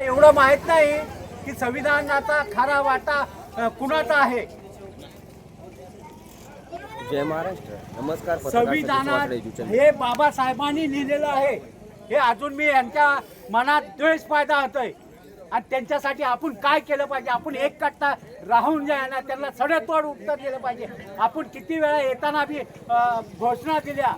एवढं माहित नाही की संविधानाचा खरा वाटा कुणाचा आहे. जय महाराष्ट्र. नमस्कार. संविधानात हे बाबासाहेबांनी लिहिलेलं आहे. हे अजून मी यांच्या मनात द्वेष पैदा होतोय आणि त्यांच्यासाठी आपण काय केलं पाहिजे. आपण एक कट्टा राहून जाय ना त्यांना सडेतोड उत्तर दिलं पाहिजे. आपण किती वेळा येताना बी घोषणा दिल्या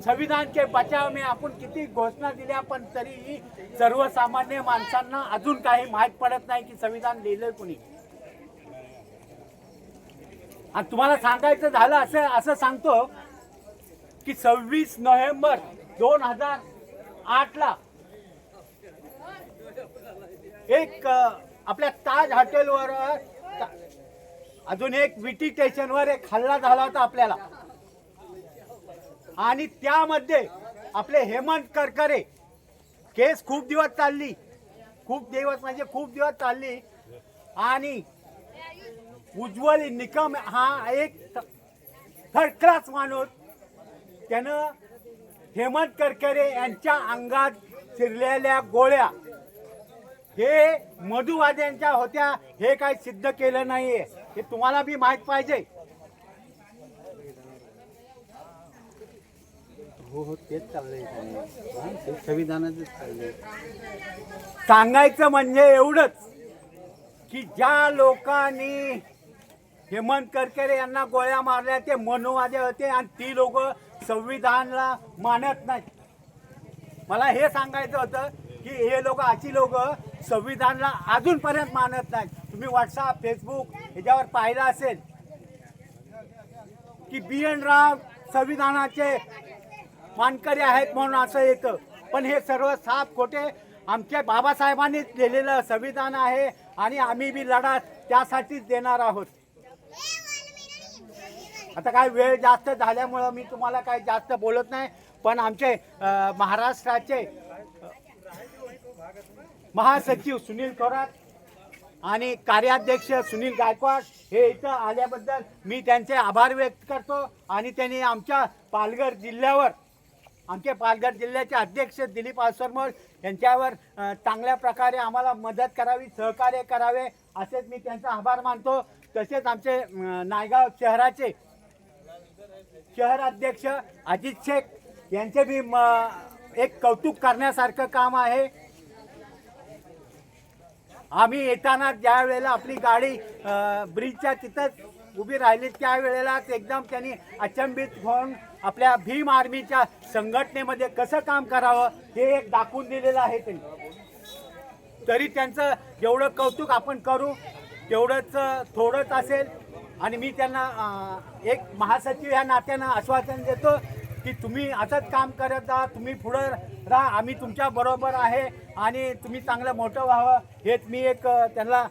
संविधान के बचाव में, आपण किती घोषणा दिल्या पण तरीही सर्वसामान्य माणसांना अजून काही माहीत पडत नाही की संविधान लिहिलंय कुणी. आणि तुम्हाला सांगायचं झालं असं सांगतो की 26 नोव्हेंबर 2008 ला एक आपल्या ताज हॉटेलवर अजून एक विटी स्टेशनवर एक हल्ला झाला होता आपल्याला. आणि त्यामध्ये आपले हेमंत करकरे केस खूप दिवस चालली, खूप दिवस चालली. आणि उज्ज्वल निकम हा एक थर्ड क्लास माणूस, त्यानं हेमंत करकरे यांच्या अंगात शिरलेल्या गोळ्या हे मधुवाद्यांच्या होत्या हे काही सिद्ध केलं नाहीये. हे तुम्हाला बी माहित पाहिजे. हो तेच चाललंय. संविधानाचंच चाललंय. सांगायचं म्हणजे एवढंच की ज्या लोकांनी हेमंत करकरे यांना गोळ्या मारल्या ते मनुवादी होते आणि ती लोक संविधानाला मानत नाहीत. मला हे सांगायचं होतं की हे लोक अशी लोक संविधानाला अजूनपर्यंत मानत नाहीत. तुम्ही व्हॉट्सअप फेसबुक ह्याच्यावर पाहिलं असेल की BN राव संविधानाचे मानकरी आहेत म्हणून असं येतं. पण हे सर्व साफ खोटे. आमच्या बाबासाहेबांनीच लिहिलेलं संविधान आहे आणि आम्ही बी लढा त्यासाठीच देणार आहोत. आता काय वेळ जास्त झाल्यामुळं मी तुम्हाला काय जास्त बोलत नाही. पण आमचे महाराष्ट्राचे महासचिव सुनील थोरात आणि कार्याध्यक्ष सुनील गायकवाड हे इथं आल्याबद्दल मी त्यांचे आभार व्यक्त करतो. आणि त्यांनी आमच्या पालघर जिल्ह्याचे अध्यक्ष दिलीप आसरमोळ यांच्यावर चांगल्या प्रकारे आम्हाला मदत करावी, सहकार्य करावे असेच मी त्यांचा आभार मानतो. तसेच आमचे नायगाव शहराचे शहर अध्यक्ष अजित शेख यांचे बी एक कौतुक करण्यासारखं काम आहे. आम्ही येताना ज्या वेळेला आपली गाडी ब्रिजच्या तिथंच उभी राहिली त्यावेळेलाच एकदम त्यांनी अचंबित होऊन आपल्या भीम आर्मीच्या संघटनेमध्ये कसं काम करावं हे एक दाखवून दिलेलं आहे त्यांनी. तरी त्यांचं जेवढं कौतुक आपण करू तेवढंच थोडंच असेल. आणि मी त्यांना एक महासचिव या नात्यानं आश्वासन देतो की तुम्ही असंच काम करत जा, तुम्ही पुढं राहा, आम्ही तुमच्या बरोबर आहे आणि तुम्ही चांगलं मोठं व्हावं हेच मी एक त्यांना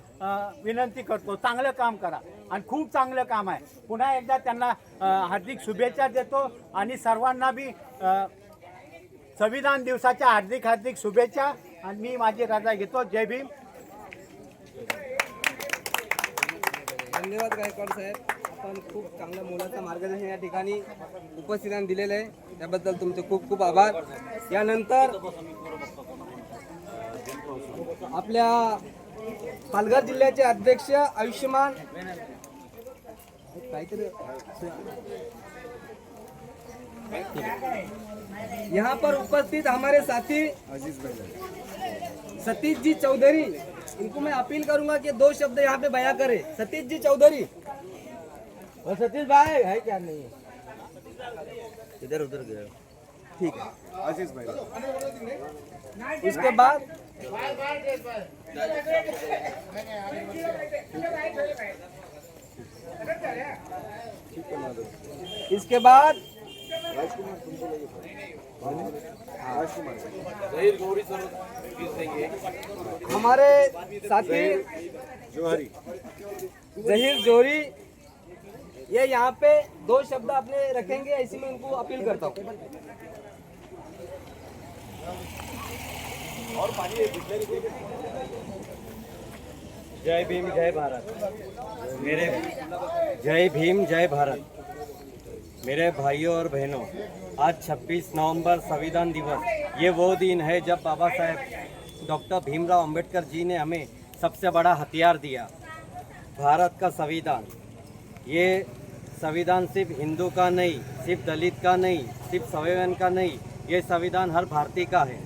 विनंती करतो. चांगलं काम करा आणि खूप चांगलं काम आहे. पुन्हा एकदा त्यांना हार्दिक शुभेच्छा देतो आणि सर्वांना बी संविधान दिवसाच्या हार्दिक शुभेच्छा. आणि मी माझी रजा घेतो. जय भीम. धन्यवाद गायकवाड साहेब. आपण खूप चांगलं मोलाचं मार्गदर्शन या ठिकाणी उपस्थितांना दिलेलं आहे त्याबद्दल तुमचे खूप खूप आभार. यानंतर आपल्या पालघर जिल्ह्याचे अध्यक्ष आयुष्यमान यहाँ पर उपस्थित हमारे साथी सतीश जी चौधरी, इनको मैं अपील करूंगा कि 2 शब्द यहाँ पे बयां करें. सतीश जी चौधरी. और सतीश भाई है क्या? नहीं इधर उधर गया. ठीक है आशीष भाई. उसके बाद इसके बाद हमारे साथी जहीर जोहरी ये यहाँ पे 2 शब्द अपने रखेंगे. ऐसे में उनको अपील करता हूँ. जय भीम जय भारत. जय भीम जय भारत. मेरे भाइयों और बहनों, आज 26 नवंबर संविधान दिवस, ये वो दिन है जब बाबा साहेब डॉक्टर भीमराव अंबेडकर जी ने हमें सबसे बड़ा हथियार दिया, भारत का संविधान। ये संविधान सिर्फ हिंदू का नहीं, सिर्फ दलित का नहीं, सिर्फ सवर्ण का नहीं, ये संविधान हर भारतीय का है।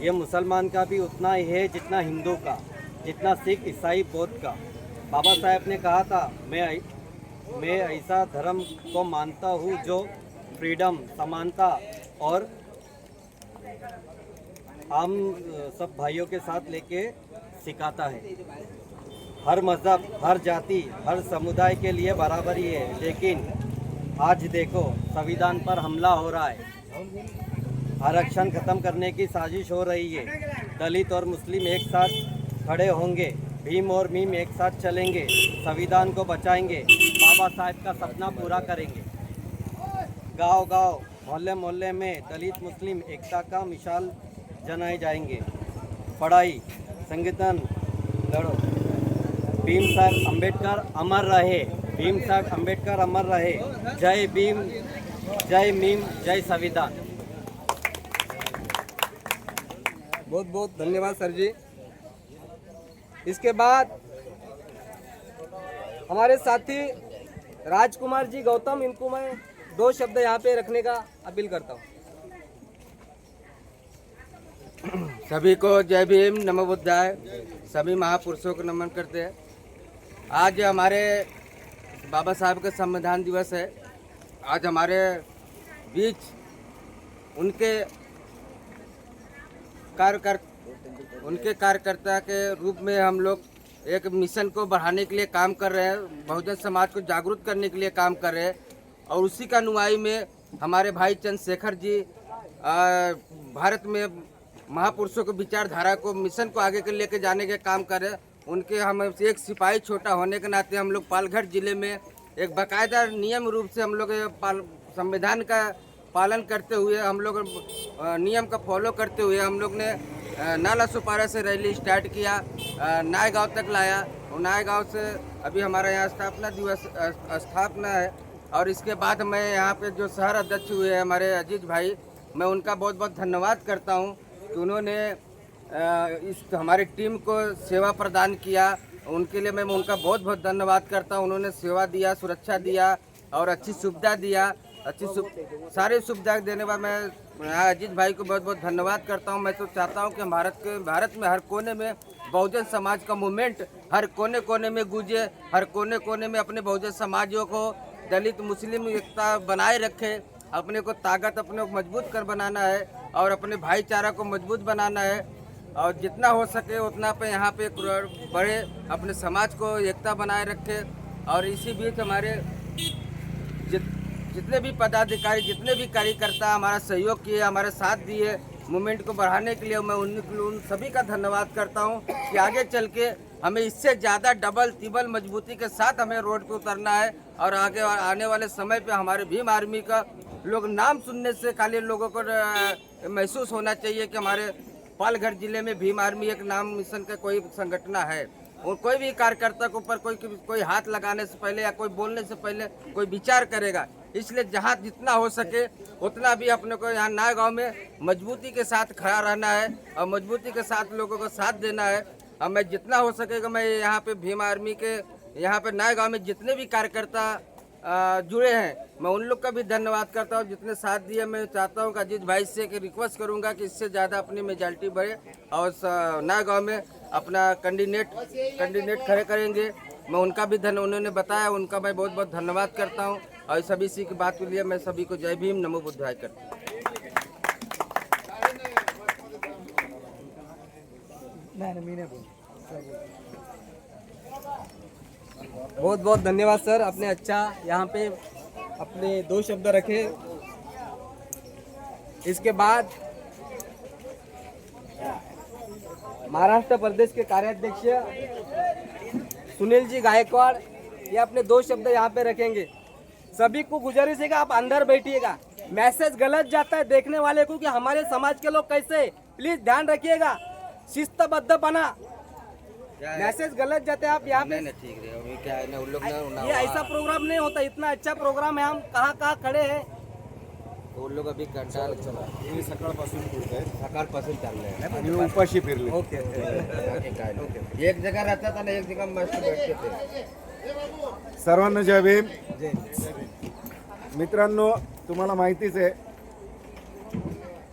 ये मुसलमान का भी उतना ही है जितना हिंदू का, जितना सिख, ईसाई, बौद्ध का। बाबा साहेब ने कहा था, मैं ऐसा धर्म को मानता हूँ जो फ्रीडम, समानता और हम सब भाइयों के साथ लेके सिखाता है। हर मज़हब, हर जाति, हर समुदाय के लिए बराबरी है। लेकिन आज देखो, संविधान पर हमला हो रहा है, आरक्षण खत्म करने की साजिश हो रही है। दलित और मुस्लिम एक साथ खड़े होंगे, भीम और मीम एक साथ चलेंगे, संविधान को बचाएंगे, बाबा साहेब का सपना पूरा करेंगे। गांव गांव, मोहल्ले मोहल्ले में दलित मुस्लिम एकता का मिसाल जनाए जाएंगे। पढ़ाई, संगठन लड़ो, भीम साहब अम्बेडकर अमर रहे, भीम साहब अम्बेडकर अमर रहे। जय भीम, जय मीम, जय संविधान। बहुत बहुत धन्यवाद सर जी। इसके बाद हमारे साथी राजकुमार जी गौतम, इनको मैं 2 शब्द यहाँ पे रखने का अपील करता हूँ। सभी को जय भीम, नमो बुद्धाय। सभी महापुरुषों को नमन करते हैं। आज हमारे बाबा साहब का संविधान दिवस है। आज हमारे बीच उनके कार्यकर्ता के रूप में हम लोग एक मिशन को बढ़ाने के लिए काम कर रहे हैं, बहुजन समाज को जागरूक करने के लिए काम कर रहे हैं। और उसी का अनुयायी में हमारे भाई चंद्रशेखर जी भारत में महापुरुषों की विचारधारा को, मिशन को आगे के लेके जाने के काम कर रहे हैं। उनके हम एक सिपाही छोटा होने के नाते हम लोग पालघर जिले में एक बाकायदा नियम रूप से हम लोग संविधान का पालन करते हुए, हम लोग नियम का फॉलो करते हुए हम लोग ने नाला सुपारा से रैली स्टार्ट किया, नाय गाँव तक लाया। और नाय गाँव से अभी हमारा यहाँ स्थापना है। और इसके बाद मैं यहाँ पे जो शहर अध्यक्ष हुए हैं हमारे अजीत भाई, मैं उनका बहुत बहुत धन्यवाद करता हूँ कि उन्होंने इस हमारी टीम को सेवा प्रदान किया। उनके लिए मैं उनका बहुत बहुत धन्यवाद करता हूँ। उन्होंने सेवा दिया, सुरक्षा दिया और अच्छी सुविधा दिया, सारी सुविधा देने पर मैं यहाँ अजीत भाई को बहुत बहुत धन्यवाद करता हूँ। मैं तो चाहता हूँ कि भारत में हर कोने में बहुजन समाज का मूवमेंट हर कोने कोने में गूंजे, हर कोने कोने में अपने बहुजन समाजों को, दलित मुस्लिम एकता बनाए रखे, अपने को ताकत, अपने को मजबूत कर बनाना है और अपने भाईचारा को मजबूत बनाना है। और जितना हो सके उतना पे यहाँ पे बड़े अपने समाज को एकता बनाए रखे। और इसी बीच हमारे जितने भी पदाधिकारी, जितने भी कार्यकर्ता हमारा सहयोग किए, हमारे साथ दिए मूवमेंट को बढ़ाने के लिए, मैं उन सभी का धन्यवाद करता हूँ कि आगे चल के हमें इससे ज़्यादा डबल तिबल मजबूती के साथ हमें रोड पे उतरना है। और आगे आने वाले समय पे हमारे भीम आर्मी का लोग नाम सुनने से खाली लोगों को महसूस होना चाहिए कि हमारे पालघर जिले में भीम आर्मी एक नाम मिशन का कोई संगठन है। और कोई भी कार्यकर्ता के ऊपर कोई हाथ लगाने से पहले या कोई बोलने से पहले कोई विचार करेगा। इसलिए जहाँ जितना हो सके उतना भी अपने को यहाँ नया गांव में मजबूती के साथ खड़ा रहना है और मजबूती के साथ लोगों को साथ देना है। और मैं जितना हो सकेगा मैं यहाँ पे भीम आर्मी के यहाँ पे नया गांव में जितने भी कार्यकर्ता जुड़े हैं, मैं उन लोग का भी धन्यवाद करता हूँ जितने साथ दिए। मैं चाहता हूँ कि अजीत भाई से कि रिक्वेस्ट करूँगा कि इससे ज़्यादा अपनी मेजॉरिटी बढ़े और नया गांव में अपना कैंडिडेट खड़े करेंगे। मैं उनका भी उन्होंने बताया, उनका मैं बहुत बहुत धन्यवाद करता हूँ। और सभी सी की बात के लिए मैं सभी को जय भीम, नमो बुद्धाय करता हूँ। बहुत बहुत धन्यवाद सर, आपने अच्छा यहाँ पे अपने 2 शब्द रखे। इसके बाद महाराष्ट्र प्रदेश के कार्याध्यक्ष सुनील जी गायकवाड़, ये अपने 2 शब्द यहाँ पे रखेंगे। सभी को गुजारिश है कि आप अंदर बैठिएगा, मैसेज गलत जाता है देखने वाले को कि हमारे समाज के लोग कैसे, प्लीज ध्यान रखिएगा, शिस्तबद्ध बना, मैसेज गलत जाते हैं आप यहाँ पे। ठीक है, अभी क्या है ना उन लोग ये ऐसा प्रोग्राम नहीं होता, इतना अच्छा प्रोग्राम है, हम कहाँ खड़े हैं। वो लोग अभी कंटाळ हे सकाळपासून फिरतायत सकाळपासून चाललंय आणि उपाशी फिरले. ओके एक जगह रहतात आणि एक जगह मस्त भेटते ते. सर्वांना जय भीम. मित्रांनो, तुम्हाला माहितीच आहे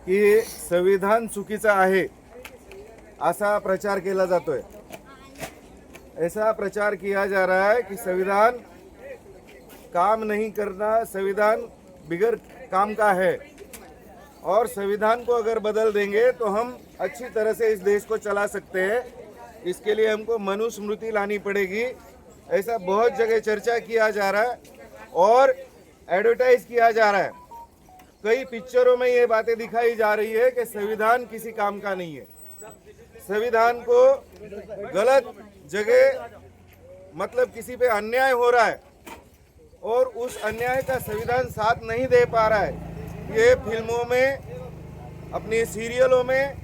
की संविधान चुकीचं आहे असा प्रचार केला जातोय. ऐसा प्रचार किया जा रहा है कि संविधान काम नहीं करना, संविधान बिगड़ काम का है और संविधान को अगर बदल देंगे तो हम अच्छी तरह से इस देश को चला सकते हैं. इसके लिए हमको मनुस्मृति लानी पड़ेगी. ऐसा बहुत जगह चर्चा किया जा रहा है और एडवर्टाइज किया जा रहा है. कई पिक्चरों में ये बातें दिखाई जा रही है कि संविधान किसी काम का नहीं है. संविधान को गलत जगह मतलब किसी पे अन्याय हो रहा है और उस अन्याय का संविधान साथ नहीं दे पा रहा है. ये फिल्मों में, अपनी सीरियलों में,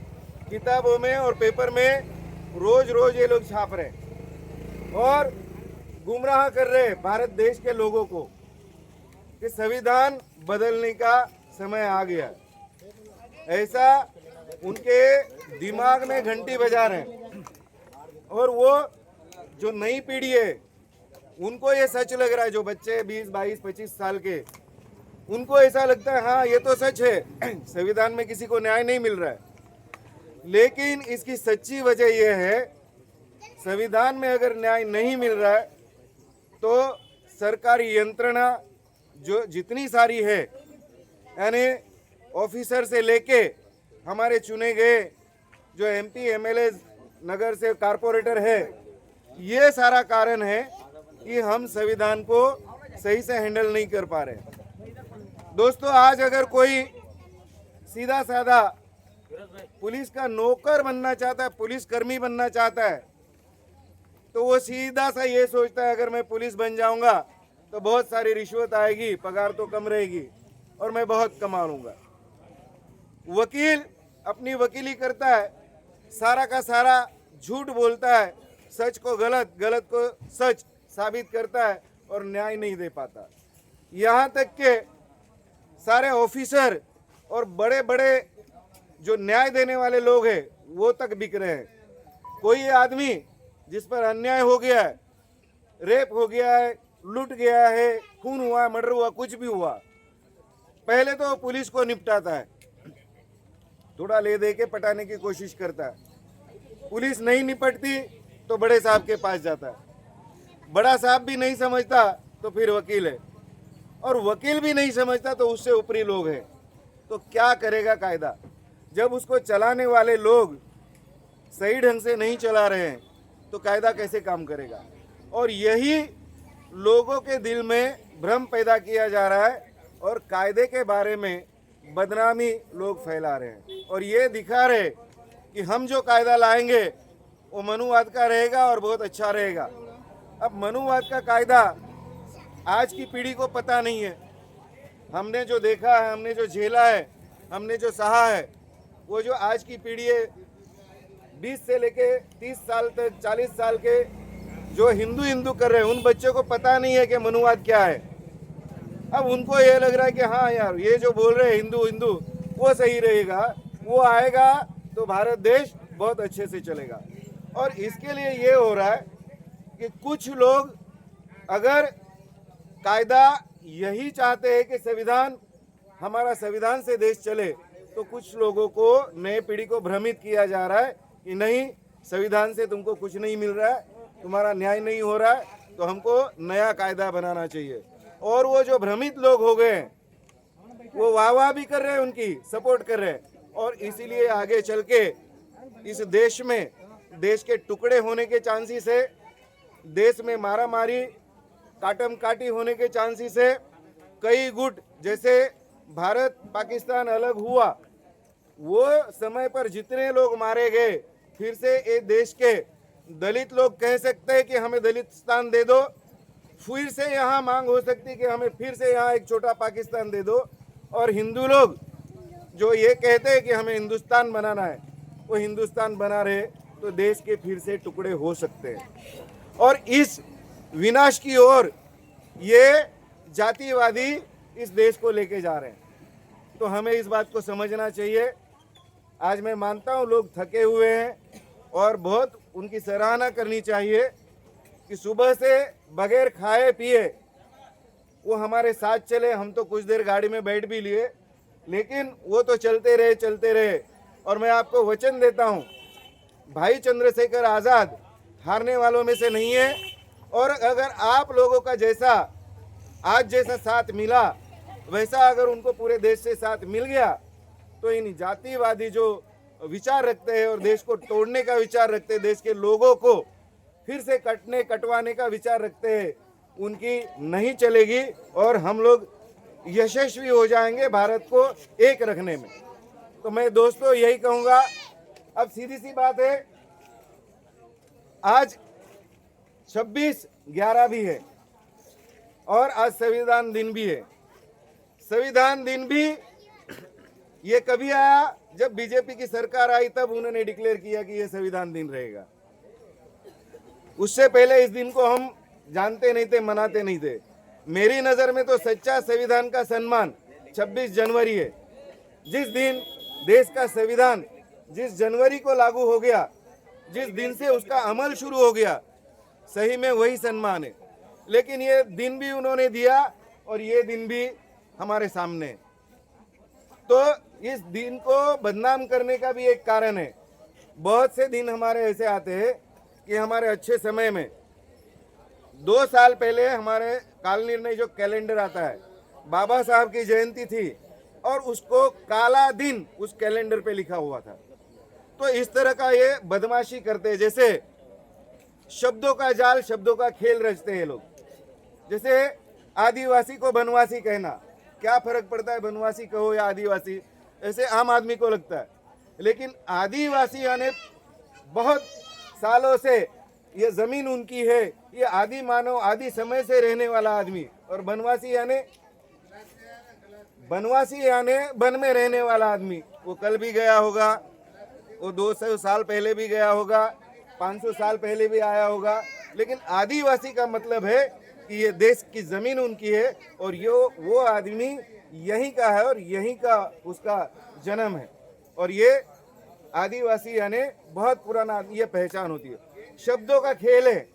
किताबों में और पेपर में रोज रोज ये लोग छाप रहे हैं और गुमराह कर रहे हैं भारत देश के लोगों को कि संविधान बदलने का समय आ गया. ऐसा उनके दिमाग में घंटी बजा रहे हैं और वो जो नई पीढ़ी है उनको ये सच लग रहा है. जो बच्चे 20, 22, 25 साल के, उनको ऐसा लगता है हाँ ये तो सच है, संविधान में किसी को न्याय नहीं मिल रहा है. लेकिन इसकी सच्ची वजह यह है, संविधान में अगर न्याय नहीं मिल रहा है तो सरकारी यंत्रणा जो जितनी सारी है, यानी ऑफिसर से लेके हमारे चुने गए जो MP MLA नगर से कारपोरेटर है, ये सारा कारण है कि हम संविधान को सही से हैंडल नहीं कर पा रहे. दोस्तों, आज अगर कोई सीधा साधा पुलिस का नौकर बनना चाहता है, पुलिस कर्मी बनना चाहता है, तो वो सीधा सा ये सोचता है अगर मैं पुलिस बन जाऊंगा तो बहुत सारी रिश्वत आएगी, पगार तो कम रहेगी और मैं बहुत कमा लूंगा. वकील अपनी वकीली करता है, सारा का सारा झूठ बोलता है, सच को गलत, गलत को सच साबित करता है और न्याय नहीं दे पाता. यहाँ तक के सारे ऑफिसर और बड़े बड़े जो न्याय देने वाले लोग हैं वो तक बिक रहे हैं. कोई आदमी जिस पर अन्याय हो गया है, रेप हो गया है, लूट गया है, खून हुआ, मर्डर हुआ, कुछ भी हुआ, पहले तो पुलिस को निपटाता है, थोड़ा ले दे के पटाने की कोशिश करता है. पुलिस नहीं निपटती तो बड़े साहब के पास जाता है. बड़ा साहब भी नहीं समझता तो फिर वकील है, और वकील भी नहीं समझता तो उससे ऊपरी लोग हैं. तो क्या करेगा कायदा जब उसको चलाने वाले लोग सही ढंग से नहीं चला रहे हैं, तो कायदा कैसे काम करेगा. और यही लोगों के दिल में भ्रम पैदा किया जा रहा है और कायदे के बारे में बदनामी लोग फैला रहे हैं और ये दिखा रहे कि हम जो कायदा लाएंगे वो मनुवाद का रहेगा और बहुत अच्छा रहेगा. अब मनुवाद का कायदा आज की पीढ़ी को पता नहीं है. हमने जो देखा है, हमने जो झेला है, हमने जो सहा है, वो जो आज की पीढ़ी है 20 से लेके 30 साल तक, 40 साल के जो हिंदू कर रहे हैं, उन बच्चों को पता नहीं है कि मनुवाद क्या है. अब उनको ये लग रहा है कि हाँ यार ये जो बोल रहे हैं हिंदू वो सही रहेगा, वो आएगा तो भारत देश बहुत अच्छे से चलेगा. और इसके लिए ये हो रहा है कि कुछ लोग अगर कायदा यही चाहते हैं कि संविधान, हमारा संविधान से देश चले, तो कुछ लोगों को, नए पीढ़ी को भ्रमित किया जा रहा है कि नहीं, संविधान से तुमको कुछ नहीं मिल रहा है, तुम्हारा न्याय नहीं हो रहा है, तो हमको नया कायदा बनाना चाहिए. और वो जो भ्रमित लोग हो गए हैं वो वाह भी कर रहे हैं, उनकी सपोर्ट कर रहे हैं, और इसीलिए आगे चल के इस देश में देश के टुकड़े होने के चांसेस है, देश में मारा मारी, काटम काटी होने के चांसेस है. कई गुट, जैसे भारत पाकिस्तान अलग हुआ, वो समय पर जितने लोग मारे गए, फिर से ये देश के दलित लोग कह सकते हैं कि हमें दलित स्थान दे दो, फिर से यहाँ मांग हो सकती है कि हमें फिर से यहाँ एक छोटा पाकिस्तान दे दो. और हिंदू लोग जो ये कहते हैं कि हमें हिंदुस्तान बनाना है, वो हिंदुस्तान बना रहे तो देश के फिर से टुकड़े हो सकते हैं. और इस विनाश की ओर ये जातिवादी इस देश को लेके जा रहे हैं. तो हमें इस बात को समझना चाहिए। आज मैं मानता हूँ लोग थके हुए हैं और बहुत उनकी सराहना करनी चाहिए कि सुबह से बगैर खाए पिए वो हमारे साथ चले। हम तो कुछ देर गाड़ी में बैठ भी लिए, लेकिन वो तो चलते रहे। और मैं आपको वचन देता हूँ, भाई चंद्रशेखर आज़ाद हारने वालों में से नहीं है। और अगर आप लोगों का जैसा आज जैसा साथ मिला, वैसा अगर उनको पूरे देश से साथ मिल गया, तो इन जातिवादी जो विचार रखते हैं और देश को तोड़ने का विचार रखते हैं, देश के लोगों को फिर से कटवाने का विचार रखते हैं, उनकी नहीं चलेगी और हम लोग यशस्वी हो जाएंगे भारत को एक रखने में। तो मैं दोस्तों यही कहूँगा। अब सीधी सी बात है, आज 26/11 भी है और आज संविधान दिन भी है। संविधान दिन भी ये कभी आया जब बीजेपी की सरकार आई, तब उन्होंने डिक्लेयर किया कि ये संविधान दिन रहेगा। उससे पहले इस दिन को हम जानते नहीं थे, मनाते नहीं थे। मेरी नज़र में तो सच्चा संविधान का सम्मान 26 जनवरी है। जिस दिन देश का संविधान जिस जनवरी को लागू हो गया, जिस दिन से उसका अमल शुरू हो गया, सही में वही सम्मान है। लेकिन ये दिन भी उन्होंने दिया और ये दिन भी हमारे सामने है। तो इस दिन को बदनाम करने का भी एक कारण है। बहुत से दिन हमारे ऐसे आते हैं कि हमारे अच्छे समय में 2 साल पहले हमारे काल निर्णय जो कैलेंडर आता है, बाबा साहब की जयंती थी और उसको काला दिन उस कैलेंडर पे लिखा हुआ था। तो इस तरह का ये बदमाशी करते हैं, जैसे शब्दों का जाल, शब्दों का खेल रचते हैं लोग। जैसे आदिवासी को बनवासी कहना, क्या फर्क पड़ता है बनवासी कहो या आदिवासी, ऐसे आम आदमी को लगता है। लेकिन आदिवासी यानी बहुत सालों से ये जमीन उनकी है, ये आदि मानव आदि समय से रहने वाला आदमी। और बनवासी यानी वन में रहने वाला आदमी। वो कल भी गया होगा, वो 200 साल पहले भी गया होगा, 500 साल पहले भी आया होगा। लेकिन आदिवासी का मतलब है कि ये देश की जमीन उनकी है और वो आदमी यहीं का है और यहीं का उसका जन्म है। और ये आदिवासी यानी बहुत पुराना, ये पहचान होती है। शब्दों का खेल है।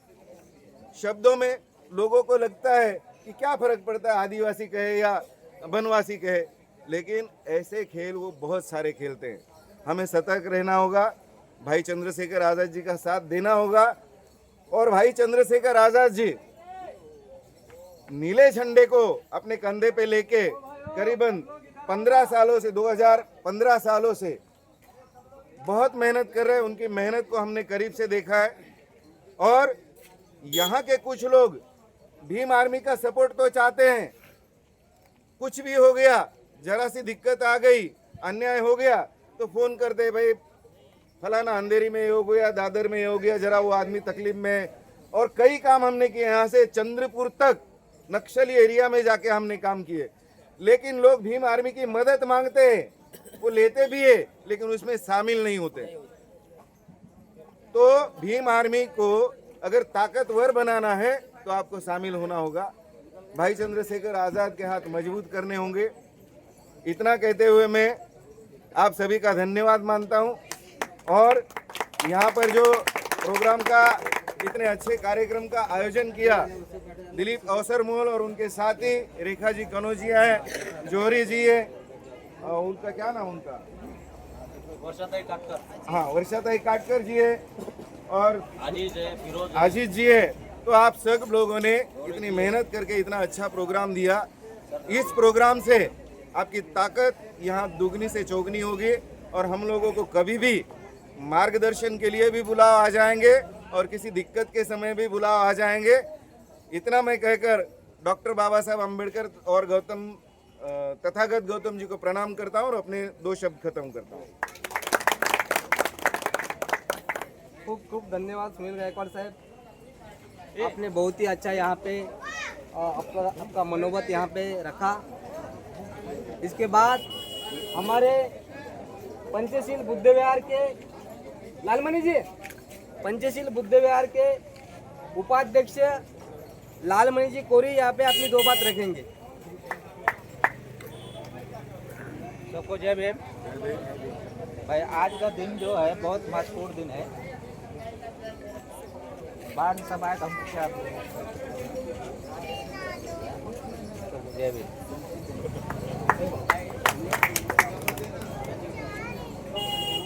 शब्दों में लोगों को लगता है कि क्या फर्क पड़ता है आदिवासी कहे या बनवासी कहे, लेकिन ऐसे खेल वो बहुत सारे खेलते हैं। हमें सतर्क रहना होगा, भाई चंद्रशेखर आज़ाद जी का साथ देना होगा। और भाई चंद्रशेखर आज़ाद जी नीले झंडे को अपने कंधे पे लेके करीबन 15 सालों से 2015 सालों से बहुत मेहनत कर रहे हैं। उनकी मेहनत को हमने करीब से देखा है। और यहाँ के कुछ लोग भीम आर्मी का सपोर्ट तो चाहते हैं, कुछ भी हो गया, जरा सी दिक्कत आ गई, अन्याय हो गया तो फोन करते भाई फलाना अंधेरी में हो गया, दादर में हो गया, जरा वो आदमी तकलीफ में। और कई काम हमने किए, यहाँ से चंद्रपुर तक नक्सली एरिया में जाके हमने काम किए। लेकिन लोग भीम आर्मी की मदद मांगते हैं, वो लेते भी है लेकिन उसमें शामिल नहीं होते। तो भीम आर्मी को अगर ताकतवर बनाना है तो आपको शामिल होना होगा। भाई चंद्रशेखर आज़ाद के हाथ मजबूत करने होंगे। इतना कहते हुए मैं आप सभी का धन्यवाद मानता हूं। और यहाँ पर जो प्रोग्राम का इतने अच्छे कार्यक्रम का आयोजन किया, दिलीप अवसर मोहल और उनके साथी रेखा जी कनौजिया है, जौहरी जी है, उनका क्या नाम उनका, वर्षाताई काटकर जी है और आजीज जी है। तो आप सब लोगों ने इतनी मेहनत करके इतना अच्छा प्रोग्राम दिया। इस प्रोग्राम से आपकी ताकत यहाँ दुगनी से चौगनी होगी और हम लोगों को कभी भी मार्गदर्शन के लिए भी बुलाव आ जाएंगे और किसी दिक्कत के समय भी बुलाव आ जाएंगे। इतना मैं कहकर डॉक्टर बाबा साहब अम्बेडकर और तथागत गौतम जी को प्रणाम करता हूँ और अपने 2 शब्द खत्म करता हूँ। खूब खूब धन्यवाद सुनील गायकवाड़ साहब, आपने बहुत ही अच्छा यहाँ पे आपका मनोबत यहाँ पे रखा। इसके बाद हमारे पंचशील बुद्ध विहार के लालमणि जी, पंचशील बुद्ध विहार के उपाध्यक्ष लालमणि जी कोरी यहाँ पे अपनी 2 बात रखेंगे। सबको जय भीम। भाई आज का दिन जो है बहुत महत्वपूर्ण दिन है। बाढ़ सब आए तो हम क्या जय भीम।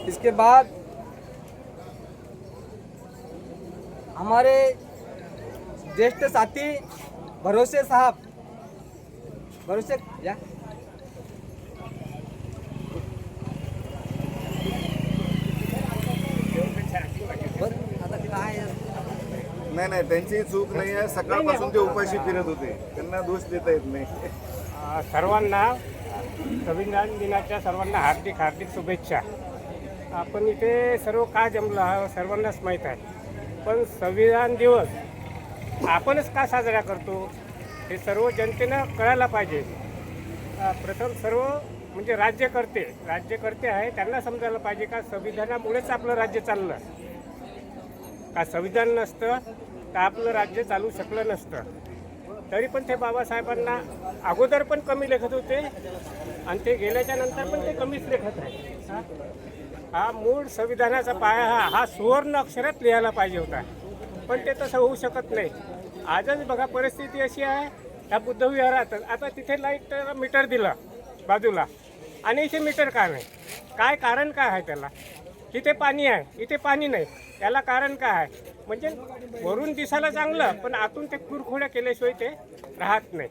इसके बाद हमारे ज्येष्ठ साथी भरोसे साहब, भरोसे या नाही त्यांची चूक नाही आहे, सकाळपासून ते उपाशी फिरत होते, त्यांना दोष देता येत नाही. सर्वांना संविधान दिनाच्या सर्वांना हार्दिक हार्दिक शुभेच्छा. आपण इथे सर्व का जमलो हा सर्वांनाच माहीत आहे, पण संविधान दिवस आपणच का साजरा करतो हे सर्व जनतेनं कळायला पाहिजे. प्रथम सर्व म्हणजे राज्यकर्ते आहे त्यांना समजायला पाहिजे का संविधानामुळेच आपलं राज्य चाललं. का संविधान नसतं तर आपलं राज्य चालू शकलं नसतं. तरी पण ते बाबासाहेबांना अगोदर पण कमी लेखत होते आणि ते गेल्याच्या नंतर पण ते कमीच लेखत आहे. हा मूळ संविधानाचा पाया हा सुवर्ण अक्षरात लिहायला पाहिजे होता, पण ते तसं होऊ शकत नाही. आजच बघा परिस्थिती अशी आहे, त्या बुद्धविहारात आता तिथे लाईट मीटर दिलं बाजूला आणि इथे मीटर का नाही? काय कारण काय आहे त्याला? तिथे पाणी आहे इथे पाणी नाही, त्याला कारण काय आहे? म्हणजे वरून दिसायला चांगलं पण आतून ते खुरखोड्या केल्याशिवाय ते राहत नाही.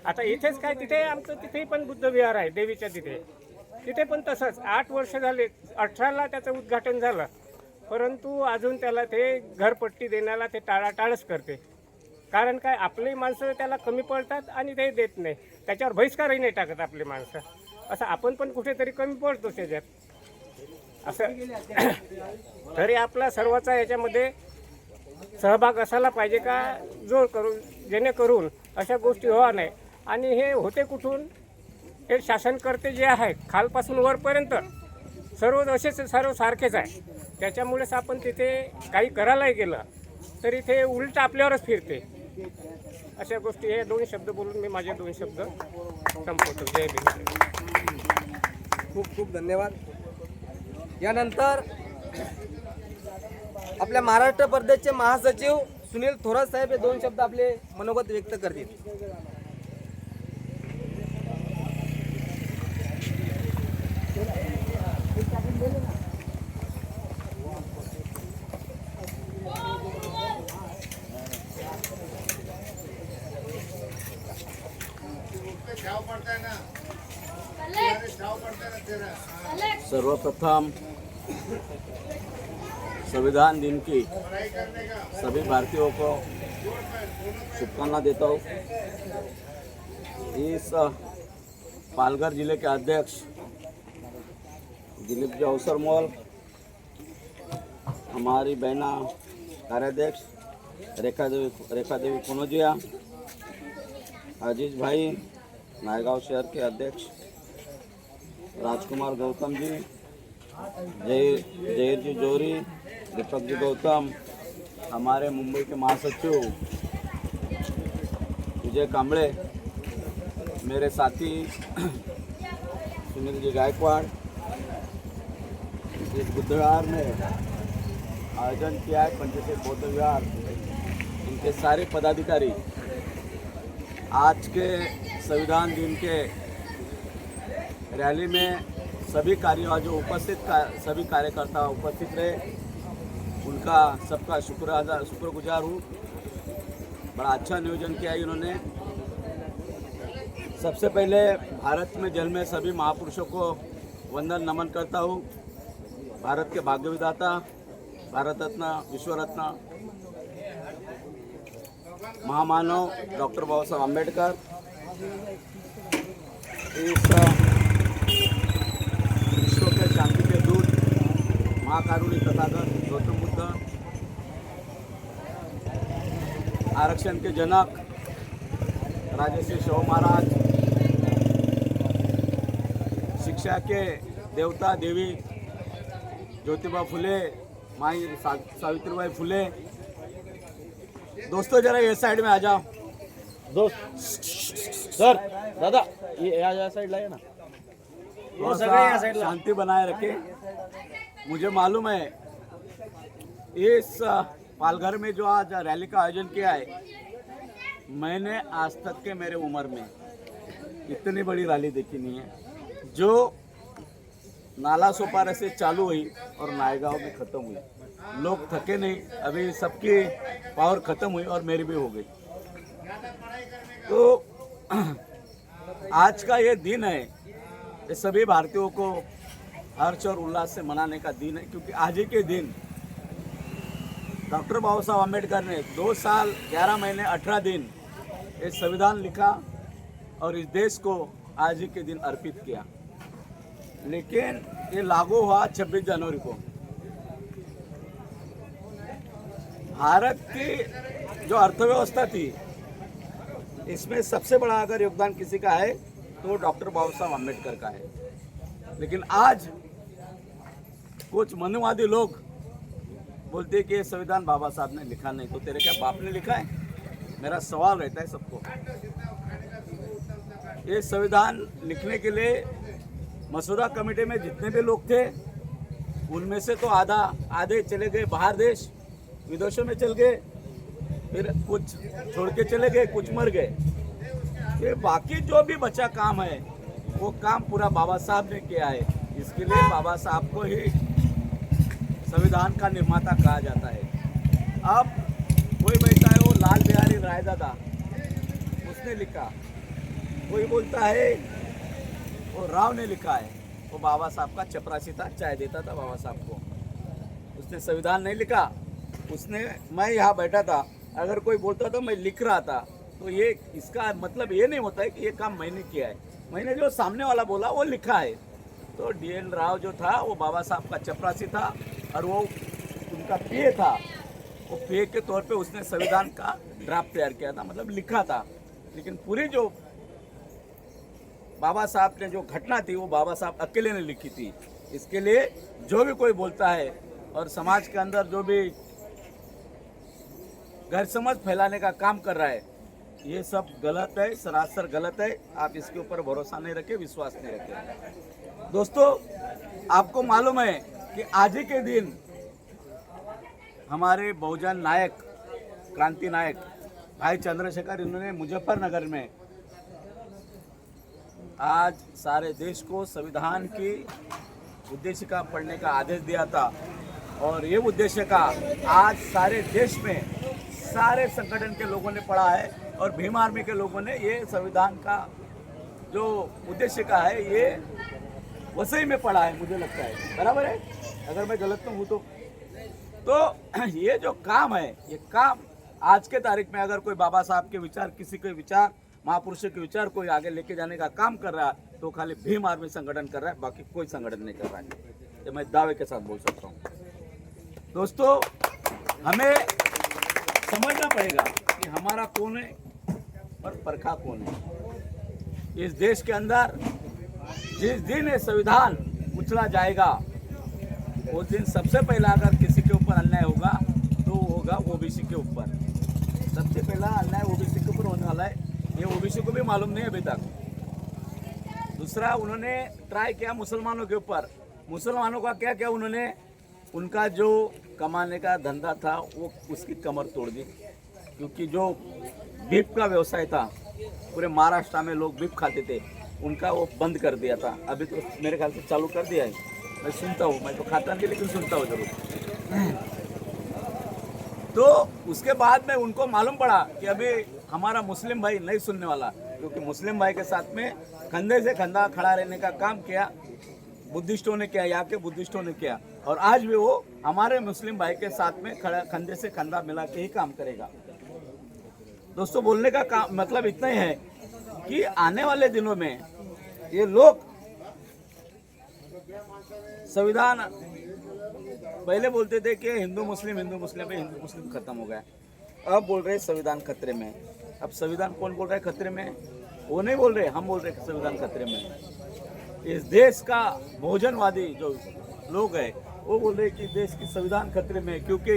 आता इथेच काय तिथे आमचं तिथेही पण बुद्धविहार आहे देवीच्या तिथे पण तसंच 8 वर्ष झाले. 18ला त्याचं उद्घाटन झालं, परंतु अजून त्याला ते घरपट्टी देण्याला ते टाळाटाळच करते. कारण काय? आपली माणसं त्याला कमी पडतात आणि ते देत नाही, त्याच्यावर बहिष्कारही नाही टाकत आपली माणसं. असं आपण पण कुठेतरी कमी पडतो त्याच्यात. असं तरी आपला सर्वांचा याच्यामध्ये सहभाग असायला पाहिजे का जोर करून, जेणेकरून अशा गोष्टी व्हावा नाही. आणि हे होते कुठून? हे शासनकर्ते जे आहे खालपासून वरपर्यंत सर्व असेच सर्व सारखेच आहे. त्याच्यामुळेच आपण तिथे काही करायलाही गेलं तरी ते उलट आपल्यावरच फिरते. अशा गोष्टी हे 2 शब्द बोलून मी माझे 2 शब्द संपवतो. जय भीम. खूप खूप धन्यवाद. यानंतर आपल्या महाराष्ट्र प्रदेशचे महासचिव सुनील थोरात साहेब हे 2 शब्द आपले मनोगत व्यक्त करतील. सर्वप्रथम संविधान दिन की सभी भारतीयों को शुभकामना देता हूँ. इस पालघर जिले के अध्यक्ष दिलीप जी अवसरमोल, हमारी बहना कार्याध्यक्ष रेखा देवी कुनोजिया, अजीज भाई नायगांव शहर के अध्यक्ष राजकुमार गौतम जी, जहीर जी जोरी, दीपक जी गौतम, हमारे मुंबई के महासचिव विजय कांबळे, मेरे साथी सुनील जी गायकवाड़, इस बुद्धविहार में आयोजन किया है पंचशील बौद्ध विहार, इनके सारे पदाधिकारी आज के संविधान दिन के रैली में सभी सभी कार्यकर्ता उपस्थित रहे, उनका सबका शुक्रगुजार हूँ. बड़ा अच्छा नियोजन किया इन्होंने. सबसे पहले भारत में जल में सभी महापुरुषों को वंदन नमन करता हूँ. भारत के भाग्य विधाता, भारत रत्न, विश्व रत्न, महामानव डॉक्टर बाबा साहब अम्बेडकर, इस विश्व के शांति के दूत महाकारुणी तथागत गौतम बुद्ध, आरक्षण के जनक राजर्षि शव महाराज, शिक्षा के देवता देवी ज्योतिबा फुले, माई सावित्रीबाई फुले. दोस्तों जरा ये साइड में आ जाओ. दोस्त सर दादा ये या साइड लाइए ना. थोड़ा सा शांति बनाए रखे। मुझे मालूम है इस पालघर में जो आज रैली का आयोजन किया है, मैंने आज तक के मेरे उम्र में इतनी बड़ी रैली देखी नहीं है, जो नाला सोपारा से चालू हुई और नायगांव में ख़त्म हुई। लोग थके नहीं, अभी सबकी पावर ख़त्म हुई और मेरी भी हो गई। तो आज का ये दिन है, ये सभी भारतीयों को हर्ष और उल्लास से मनाने का दिन है, क्योंकि आज ही के दिन डॉक्टर बाबा साहब अम्बेडकर ने 2 साल 11 महीने 18 दिन ये संविधान लिखा और इस देश को आज ही के दिन अर्पित किया। लेकिन ये लागू हुआ 26 जनवरी को। भारत की जो अर्थव्यवस्था थी, इसमें सबसे बड़ा अगर योगदान किसी का है तो डॉक्टर बाबा साहब अम्बेडकर का है। लेकिन आज कुछ मनुवादी लोग बोलते हैं कि ये संविधान बाबा साहब ने लिखा नहीं, तो तेरे क्या बाप ने लिखा है? मेरा सवाल रहता है सबको। ये संविधान लिखने के लिए मसौदा कमेटी में जितने भी लोग थे, उनमें से तो आधे चले गए बाहर देश, विदेशों में चल गए, फिर कुछ छोड़ के चले गए, कुछ मर गए। ये बाकी जो भी बचा काम है, वो काम पूरा बाबा साहब ने किया है। इसके लिए बाबा साहब को ही संविधान का निर्माता कहा जाता है। अब कोई बैठा है वो लाल बिहारी रायदादा, उसने लिखा, कोई बोलता है वो राव ने लिखा है। वो बाबा साहब का चपरासी था, चाय देता था बाबा साहब को। उसने संविधान नहीं लिखा, उसने, मैं यहाँ बैठा था, अगर कोई बोलता था मैं लिख रहा था, तो ये इसका मतलब ये नहीं होता है कि ये काम मैंने किया है। मैंने जो सामने वाला बोला वो लिखा है। तो DN राव जो था वो बाबा साहब का चपरासी था और वो उनका पीए था। वो पीए के तौर पे उसने संविधान का ड्राफ्ट तैयार किया था, मतलब लिखा था। लेकिन पूरी जो बाबा साहब ने जो घटना थी वो बाबा साहब अकेले ने लिखी थी। इसके लिए जो भी कोई बोलता है और समाज के अंदर जो भी गैरसमझ फैलाने का काम कर रहा है, ये सब गलत है, सरासर गलत है। आप इसके ऊपर भरोसा नहीं रखें, विश्वास नहीं रखें। दोस्तों, आपको मालूम है कि आज ही के दिन हमारे बहुजन नायक, क्रांति नायक भाई चंद्रशेखर, इन्होंने मुजफ्फरनगर में आज सारे देश को संविधान की उद्देशिका पढ़ने का आदेश दिया था। और ये उद्देशिका आज सारे देश में सारे संगठन के लोगों ने पढ़ा है और भीम आर्मी के लोगों ने ये संविधान का जो उद्देशिका है ये वसई में पढ़ा है, मुझे लगता है। बराबर है, अगर मैं गलत हूँ तो ये जो काम है, ये काम आज के तारीख में अगर कोई बाबा साहब के विचार, किसी के विचार, महापुरुषों के विचार कोई आगे लेके जाने का काम कर रहा है तो खाली भीम आर्मी संगठन कर रहा है, बाकी कोई संगठन नहीं कर रहा है। ये मैं दावे के साथ बोल सकता हूँ। दोस्तों, हमें समझना पड़ेगा कि हमारा कौन है और परखा कौन है। इस देश के अंदर जिस दिन ये संविधान उछला जाएगा, उस दिन सबसे पहला अगर किसी के ऊपर अन्याय होगा तो होगा ओबीसी के ऊपर। सबसे पहला अन्याय ओबीसी के ऊपर होने वाला है, ये ओबीसी को भी मालूम नहीं अभी तक। दूसरा, उन्होंने ट्राई किया मुसलमानों के ऊपर। मुसलमानों का क्या क्या उन्होंने, उनका जो कमाने का धंधा था वो उसकी कमर तोड़ दी, क्योंकि जो बीफ का व्यवसाय था, पूरे महाराष्ट्र में लोग बीफ खाते थे, उनका वो बंद कर दिया था। अभी तो मेरे ख्याल से चालू कर दिया है, मैं सुनता हूँ, मैं तो खाता नहीं लेकिन सुनता हूँ जरूर। तो उसके बाद में उनको मालूम पड़ा कि अभी हमारा मुस्लिम भाई नहीं सुनने वाला, क्योंकि मुस्लिम भाई के साथ में कंधे से कंधा खड़ा रहने का काम किया बुद्धिस्टों ने किया, यहाँ के बुद्धिस्टों ने किया, और आज भी वो हमारे मुस्लिम भाई के साथ में खड़ा, कंधे से कंधा मिला के ही काम करेगा। दोस्तों, बोलने का मतलब इतना ही है कि आने वाले दिनों में ये लोग संविधान, पहले बोलते थे कि हिंदू मुस्लिम पे हिंदू मुस्लिम खत्म हो गया, अब बोल रहे संविधान खतरे में। अब संविधान कौन बोल रहा है खतरे में? वो नहीं बोल रहे, हम बोल रहे संविधान खतरे में। इस देश का बहुजनवादी जो लोग हैं वो बोल रहे कि देश की संविधान खतरे में, क्योंकि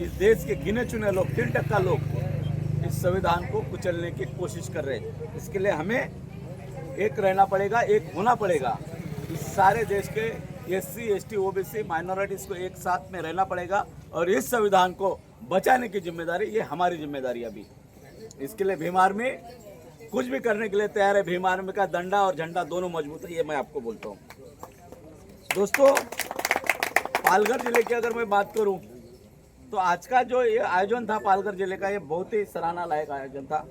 इस देश के गिने चुने लोग, 3% लोग इस संविधान को कुचलने की कोशिश कर रहे हैं। इसके लिए हमें एक रहना पड़ेगा, एक होना पड़ेगा। इस सारे देश के SC ST OBC माइनॉरिटीज़ को एक साथ में रहना पड़ेगा और इस संविधान को बचाने की जिम्मेदारी ये हमारी जिम्मेदारी है अभी। इसके लिए भीम आर्मी कुछ भी करने के लिए तैयार है। भीम आर्मी का डंडा और झंडा दोनों मजबूत है, ये मैं आपको बोलता हूँ। दोस्तों, पालघर जिले की अगर मैं बात करूँ तो आज का जो ये आयोजन था पालघर जिले का, ये बहुत ही सराहना लायक आयोजन था।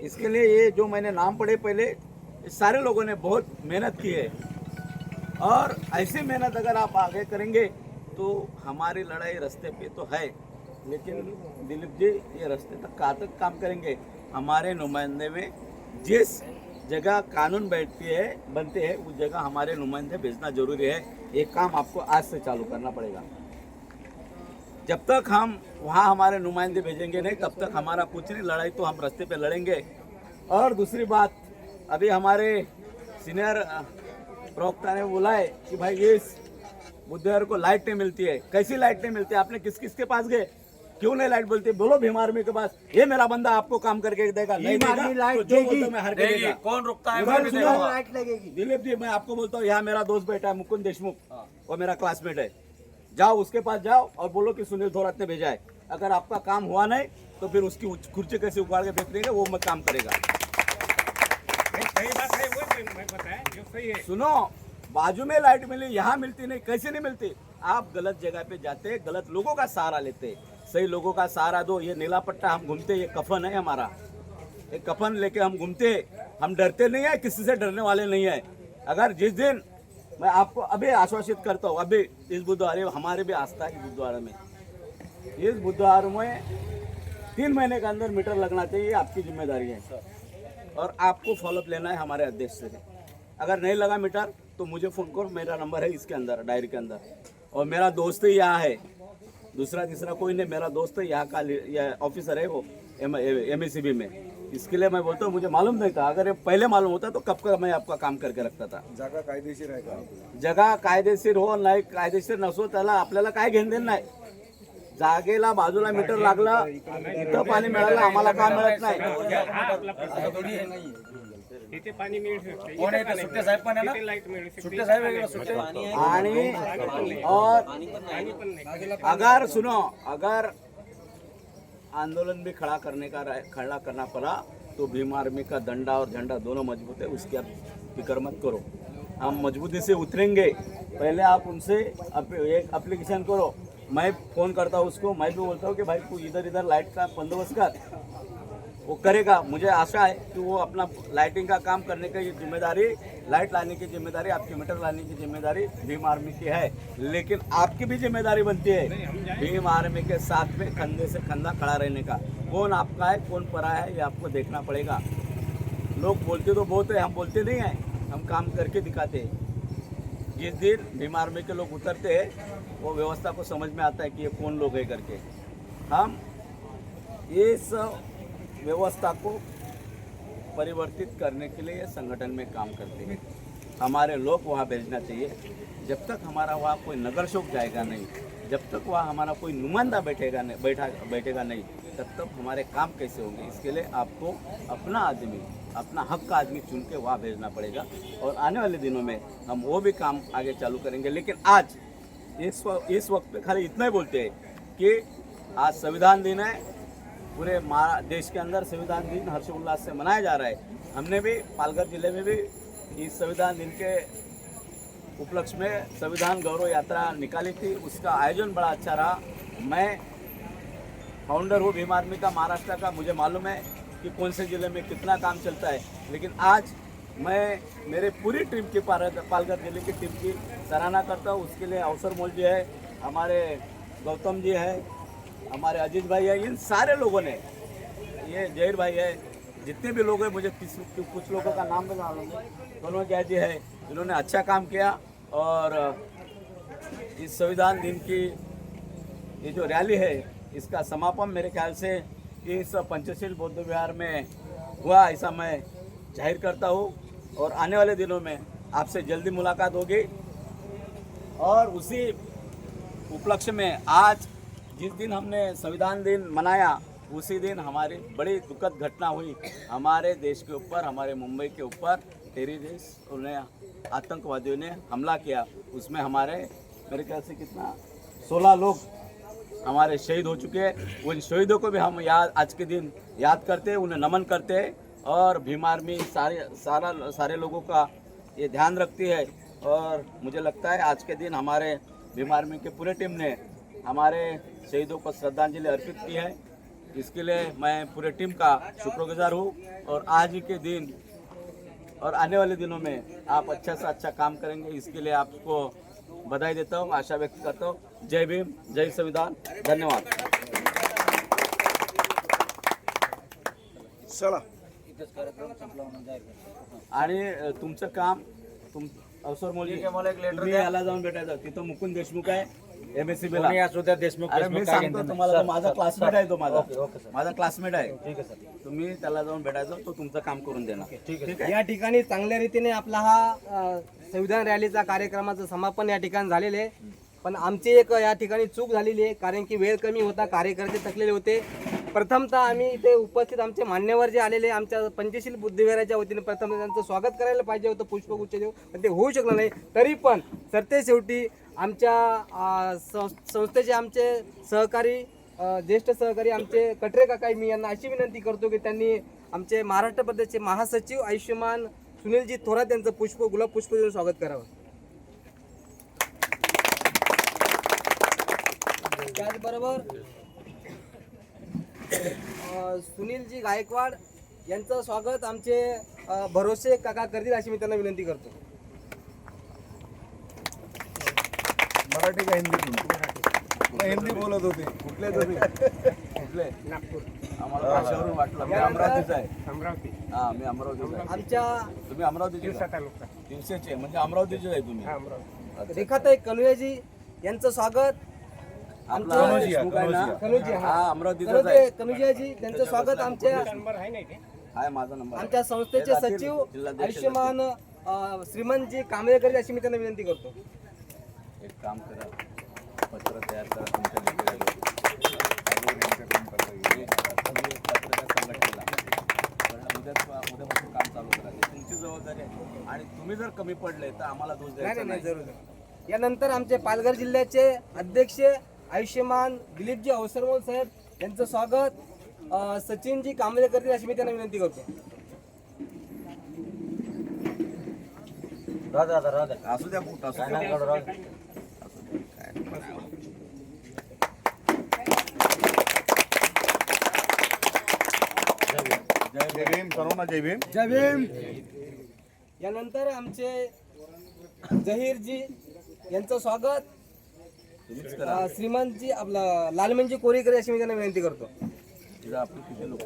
इसके लिए ये जो मैंने नाम पढ़े पहले, ये सारे लोगों ने बहुत मेहनत की है और ऐसी मेहनत अगर आप आगे करेंगे तो हमारी लड़ाई रास्ते पे तो है, लेकिन दिलीप जी ये रास्ते तक कहाँ तक काम करेंगे? हमारे नुमाइंदे में जिस जगह कानून बनते हैं उस जगह हमारे नुमाइंदे भेजना जरूरी है। ये काम आपको आज से चालू करना पड़ेगा। जब तक हम वहाँ हमारे नुमाइंदे भेजेंगे नहीं तब तक हमारा कुछ नहीं, लड़ाई तो हम रास्ते पे लड़ेंगे। और दूसरी बात, अभी हमारे सीनियर प्रवक्ता ने बोला है कि भाई ये बुधवार को लाइट नहीं मिलती है। कैसी लाइट नहीं मिलती है? आपने किस किस के पास गए? क्यों नहीं लाइट बोलती? बोलो भीम आर्मी के पास, ये मेरा बंदा आपको काम करके देगा। नहीं देगा लाइट तो जो बोलता हूं मैं हर के देगा। कौन रुकता है? उधर सुनो, लाइट लगेगी। दिलीप जी मैं आपको बोलता हूँ, यहाँ मेरा दोस्त बैठा है मुकुंद देशमुख, वो मेरा क्लासमेट है। जाओ उसके पास जाओ और बोलो कि सुनील थोरात ने भेजा है। अगर आपका काम हुआ नहीं तो फिर उसकी कुर्सी कैसे उखाड़ के फेंक देंगे, वो मैं काम करेगा। सही बात है, वो मैं बताया जो सही है। सुनो, बाजू में लाइट मिली, यहाँ मिलती नहीं, कैसे नहीं मिलती? आप गलत जगह पे जाते, गलत लोगों का सहारा लेते, सही लोगों का सहारा दो। ये नीला पट्टा हम घूमते, ये कफन है हमारा, ये कफन लेके हम घूमते। हम डरते नहीं है, किसी से डरने वाले नहीं है। अगर जिस दिन मैं आपको अभी आश्वासित करता हूँ, अभी इस बुधवार हमारे भी आस्था है बुधवार में, इस बुधवार में 3 महीने के अंदर मीटर लगना चाहिए, आपकी जिम्मेदारी है और आपको फॉलोअप लेना है हमारे अध्यक्ष से। अगर नहीं लगा मीटर तो मुझे फ़ोन करो, मेरा नंबर है इसके अंदर, डायरी के अंदर। और मेरा दोस्त ही यहाँ है, दूसरा तीसरा कोई नहीं, मेरा दोस्त है यहाँ का ऑफिसर है, वो MACB में। इसके लिए मैं बोलता हूँ, मुझे मालूम नहीं था। अगर ये पहले मालूम होता तो कब का मैं आपका काम करके रखता था। जागा कायदेशीर आहे का? जगा कायदेशीर हो नाही कायदेशीर नसो त्याला आपल्याला काय घेणं देणं नाही। जागेला बाजूला मीटर लागला, इथं पाणी मिळालं, आम्हाला का मिळत नाही? इथे पाणी मिळू शकते, कोण आहे ते? सुट्टे साहेब पण आहे ना? इथे लाईट मिळू शकते, सुट्टे साहेब आहे का? सुट्टे आणि और अगर सुनो, अगर आंदोलन भी खड़ा करना पड़ा तो भीम आर्मी का डंडा और झंडा दोनों मजबूत है, उसकी आप फिक्र मत करो। हम मजबूती से उतरेंगे। पहले आप उनसे एक एप्लीकेशन करो, मैं फ़ोन करता हूँ उसको, मैं भी बोलता हूँ कि भाई तू इधर लाइट का बंदोबस्त कर, वो करेगा। मुझे आशा है कि वो अपना लाइटिंग का काम करने की जिम्मेदारी, लाइट लाने की जिम्मेदारी, आपकी मीटर लाने की जिम्मेदारी भीम आर्मी की है, लेकिन आपकी भी जिम्मेदारी बनती है भीम आर्मी के साथ में कंधे से कंधा खड़ा रहने का। कौन आपका है कौन पराया है ये आपको देखना पड़ेगा। लोग बोलते तो बहुत है, हम बोलते नहीं हैं, हम काम करके दिखाते हैं। जिस दिन भीम आर्मी के लोग उतरते हैं वो व्यवस्था को समझ में आता है कि ये कौन लोग है करके। हम इस व्यवस्था को परिवर्तित करने के लिए संगठन में काम करते हैं। हमारे लोग वहाँ भेजना चाहिए। जब तक हमारा वहाँ कोई नगर शोक जाएगा नहीं, जब तक वहाँ हमारा कोई नुमाइंदा बैठेगा नहीं, तब तक हमारे काम कैसे होंगे? इसके लिए आपको अपना आदमी, अपना हक का आदमी चुन के वहाँ भेजना पड़ेगा और आने वाले दिनों में हम वो भी काम आगे चालू करेंगे। लेकिन आज इस वक्त पे खाली इतना ही बोलते हैं कि आज संविधान दिन है, पूरे देश के अंदर संविधान दिन हर्षोल्लास से मनाया जा रहा है। हमने भी पालघर जिले में भी इस संविधान दिन के उपलक्ष्य में संविधान गौरव यात्रा निकाली थी, उसका आयोजन बड़ा अच्छा रहा। मैं फाउंडर हूँ भीम आर्मी का महाराष्ट्र का, मुझे मालूम है कि कौन से ज़िले में कितना काम चलता है, लेकिन आज मैं मेरे पूरी टीम की पालघर जिले की टीम की सराहना करता हूँ। उसके लिए अवसर मोल जी है, हमारे गौतम जी है, हमारे अजीत भाई है, इन सारे लोगों ने, ये जहीर भाई है, जितने भी लोग हैं, मुझे कुछ लोगों का नाम भी मालूम है, दोनों जय जी है, इन्होंने अच्छा काम किया। और इस संविधान दिन की ये जो रैली है इसका समापन मेरे ख्याल से इस पंचशील बौद्ध विहार में हुआ, ऐसा मैं जाहिर करता हूँ। और आने वाले दिनों में आपसे जल्दी मुलाकात होगी। और उसी उपलक्ष्य में आज जिस दिन हमने संविधान दिन मनाया, उसी दिन हमारी बड़ी दुखद घटना हुई हमारे देश के ऊपर, हमारे मुंबई के ऊपर। टेररिस्ट उन्हें आतंकवादियों ने हमला किया, उसमें हमारे मेरे ख्याल से कितना 16 लोग हमारे शहीद हो चुके हैं। उन शहीदों को भी हम आज के दिन याद करते हैं, उन्हें नमन करते हैं और भीम आर्मी सारे लोगों का ये ध्यान रखती है। और मुझे लगता है आज के दिन हमारे भीम आर्मी के पूरे टीम ने हमारे शहीदों को श्रद्धांजलि अर्पित की है। इसके लिए मैं पूरे टीम का शुक्रगुजार हूँ और आज ही के दिन और आने वाले दिनों में आप अच्छा से अच्छा काम करेंगे, इसके लिए आपको बधाई देता हूँ, आशा व्यक्त करता हूँ। जय भीम, जय संविधान, धन्यवाद। चला आणि तुमचं काम अवसर मोली तुम्ही याला जाऊन भेटायचं, तिथं मुकुंद देशमुख आहे MSCB ला. अरे मी सांगतो तुम्हाला, तो माझा क्लासमेट आहे, तो माझा क्लासमेट आहे. ठीक आहे सर, तुम्ही त्याला जाऊन भेटायचं, तो तुमचं काम करून देणार. ठीक आहे. या ठिकाणी चांगल्या रीतीने आपला हा संविधान रॅलीचा कार्यक्रमाचं समापन या ठिकाणी झालेले आहे. पण आमची एक या ठिकाणी चूक झालेली आहे, कारण की वेळ कमी होता, कार्यकर्ते थकलेले होते. प्रथमतः आम्ही इथे उपस्थित आमचे मान्यवर जे आलेले आमच्या पंचशील बुद्धिविहाराच्या वतीने प्रथम त्यांचं स्वागत करायला पाहिजे होतं पुष्पगुच्छ देऊ, पण ते होऊ शकलं नाही. तरी पण सरतेशेवटी आमच्या संस्थेचे आमचे सहकारी ज्येष्ठ सहकारी आमचे कटरे काका, मी यांना अशी विनंती करतो की त्यांनी आमचे महाराष्ट्र प्रदेशचे महासचिव आयुष्यमान सुनीलजी थोरात यांचं गुलाब पुष्प देऊन स्वागत करावं. त्याचबरोबर सुनीलजी गायकवाड यांचं स्वागत आमचे भरोसे काका करतील अशी मी त्यांना विनंती करतो. मराठी का हिंदी? हिंदी बोलत होते. कुठले कुठले? नागपूर, आम्हाला भाषेवरून वाटलं. मी अमरावतीचा आहे. अमरावती, हा, मी अमरावतीचा आहे. आमच्या तुम्ही अमरावतीचे दिवसा तालुका, दिवसाचे म्हणजे अमरावतीचे आहे तुम्ही. हा अमरावती. रेखाताई कनुयाजी यांचं स्वागत. आपला देशमुख आहे ना? कनुजी, हा, अमरावतीचाच आहे. कनुजाजी त्यांचं स्वागत आमच्या नंबर आहे नाही ते? हाय, माझा नंबर आहे. आमच्या संस्थेचे सचिव आयुष्यमान श्रीमंतजी कांबळेकर अशी मी त्यांना विनंती करतो. एक काम करा, पत्र तयार करा तुमच्या मित्राला. उद्यापासून काम चालू करा, हे तुमची जबाबदारी आहे. आणि तुम्ही जर कमी पडले तर आम्हाला दोष द्यायचा नाही, नाही. जरूर. यानंतर आमचे पालघर जिल्ह्याचे अध्यक्ष आयुष्यमान दिलीपजी अवसरमोल साहेब यांचं स्वागत सचिनजी कांबळे करतील अशी मी त्यांना विनंती करतो. असू द्या कुठं, असू द्या. जय भीम सर्वांना, जय भीम. जय भीम. यानंतर आमचे जहीरजी यांचं स्वागत तुम्हीच करा. श्रीमंतजी आपला लालमनजी कोरीकर अशी मी त्यांना विनंती करतो. तिथं आपले किती लोक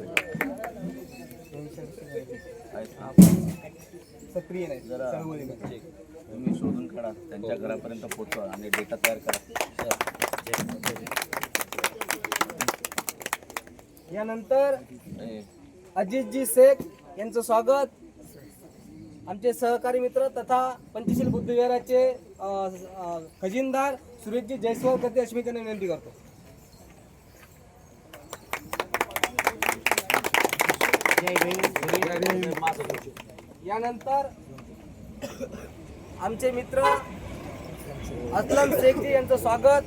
सक्रिय नाही जरा तुम्ही शोधून काढा, त्यांच्या घरापर्यंत पोहोचवा आणि डेटा तयार करा. यानंतर अजितजी शेख यांचं स्वागत. आमचे सहकारी मित्र तथा पंचशील बुद्धविहाराचे खजिनदार सुरेशजी जयस्वाल करते अशी मी त्यांना विनंती करतो. यानंतर आमचे मित्र असलम शेखजी यांचं स्वागत.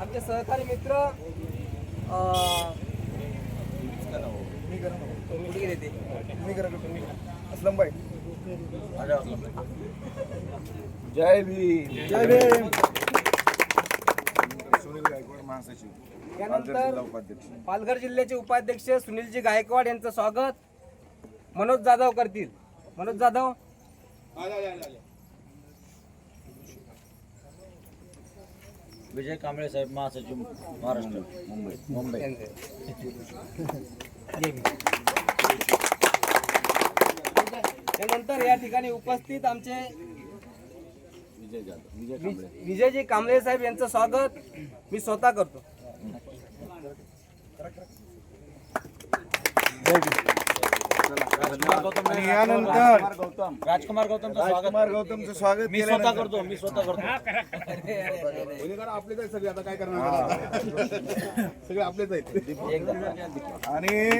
आमचे सहकारी मित्र असलम भाई. जय भीम. जय भीम. सुनील गायकवाड महासचिव, यानंतर उपाध्यक्ष. पालघर जिल्ह्याचे उपाध्यक्ष सुनीलजी गायकवाड यांचं स्वागत मनोज जाधव करतील. मनोज जाधव. विजय कांबळे साहेब महासचिव महाराष्ट्र मुंबई. त्यानंतर या ठिकाणी उपस्थित आमचे विजय जाधव, विजय कांबळे. विजयजी कांबळे साहेब यांचं स्वागत मी स्वतः करतो. आणि यानंतर राजकुमार गौतमचं स्वागत राजकुमार गौतमचं स्वागत मी स्वतः करतो मी स्वतः करतो आपलेच आहेत सगळे, आता काय करणार सगळे आपलेच आहेत. आणि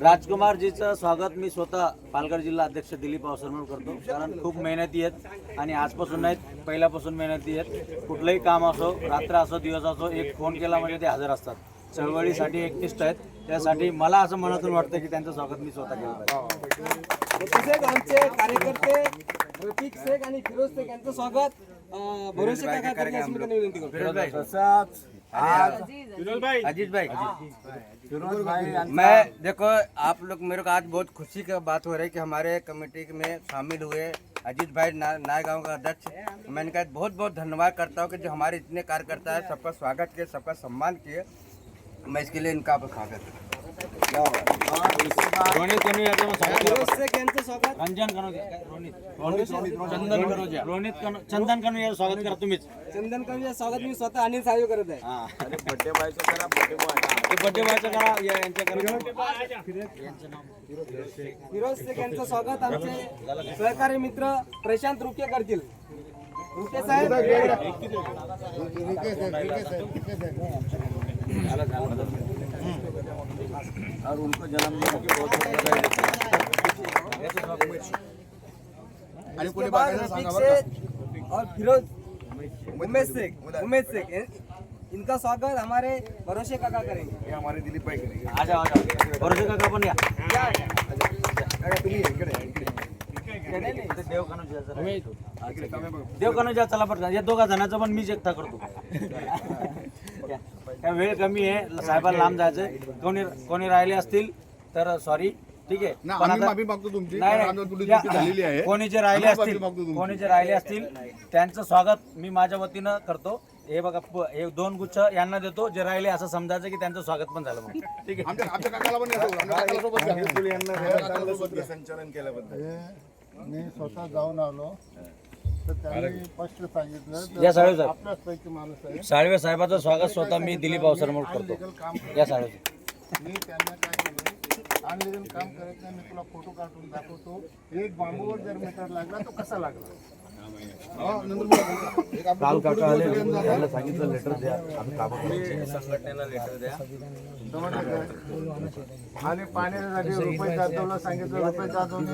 राजकुमारजीचं स्वागत मी स्वतः पालघर जिल्हा अध्यक्ष दिलीप अवसरमल करतो. कारण खूप मेहनती आहेत आणि आजपासून नाहीत, पहिल्यापासून मेहनती आहेत. कुठलंही काम असो, रात्र असो, दिवस असो, एक फोन केला म्हणजे ते हजर असतात. चळवळीसाठी एकनिष्ठ आहेत. त्यासाठी मला असं मनातून वाटतं की त्यांचं स्वागत मी स्वतः केलं पाहिजे. तसेच आमचे कार्यकर्ते रफिक शेख आणि फिरोज शेख यांचं स्वागत भरोसे काका करणे अशी मी त्यांना विनंती करतो. तसाच आज अजीत भाई, फिरोज भाई यांचा मैं देखो आप लोग मेरे को आज बहुत खुशी की बात हो रही है कि हमारे कमेटी में शामिल हुए अजीत भाई नाय गांव का अध्यक्ष। मैं इनका बहुत बहुत धन्यवाद करता हूँ कि जो हमारे इतने कार्यकर्ता है सबका स्वागत किए, सबका सम्मान किए। मैं इसके लिए इनका स्वागत है। रोनित कनोजियाचं पण स्वागत करा. फिरोज शेख यांचं स्वागत रंजन कनोजिया, चंदन कनोजिया, चंदन कनोजियाचं स्वागत करा तुम्हीच. चंदन कवीचं स्वागत मी स्वतः अनिल साहेब करत आहे. अरे बड्डे बॉयचं करा, बड्डे बॉय ते बड्डे बॉयचं करा, यांच्या करा. फिरोज शेख यांचं स्वागत आमचे सहकारी मित्र प्रशांत रुके करतील. रुके साहेब और उनको जन्मदिन की बहुत बहुत बधाई उसके बाद रफीक शेख और फिरोज उमेश शेख इनका स्वागत हमारे भरोसे काका करेंगे. हे हमारे दिलीप भाई करेंगे. आ जाओ, आ जाओ. भरोसे काका पण या. देव कनोजिया चला पटकन. या दोघा जणांचं पण मीच एकटा करतो. काय वेळ कमी आहे, साहेबांना लांब जायचंय. कोणी राहिले असतील तर सॉरी, ठीक आहे. पण आता- नाही, नाही. कोणी जे राहिले असतील त्यांचं स्वागत मी माझ्या वतीनं करतो. हे बघा, हे 2 गुच्छ यांना देतो. जे राहिले असं समजायचं की त्यांचं स्वागत पण झालं मग. ठीक आहे. चांगलं सूत्रसंचालन केल्याबद्दल मी स्वतः जाऊन आलो तर त्यांनी स्पष्ट सांगितलं या साळवे साहेब, आपल्याच पैकी माणूस आहे. साळवे साहेबाचं स्वागत स्वतः मी दिलीप अवसरमल करतो. या साळवे मी त्यांना काय केलं, अनलिगल काम करत नाही. मी तुला फोटो काढून दाखवतो. एक बांबूवर जर मीटर लागला तो कसा लागला. काल काका आले, त्यांना सांगितलं लेटर द्या, आम्ही संघटनेला लेटर द्या. आणि पाण्यासाठी रुपये जाधवला सांगितलं. रुपये जाधवने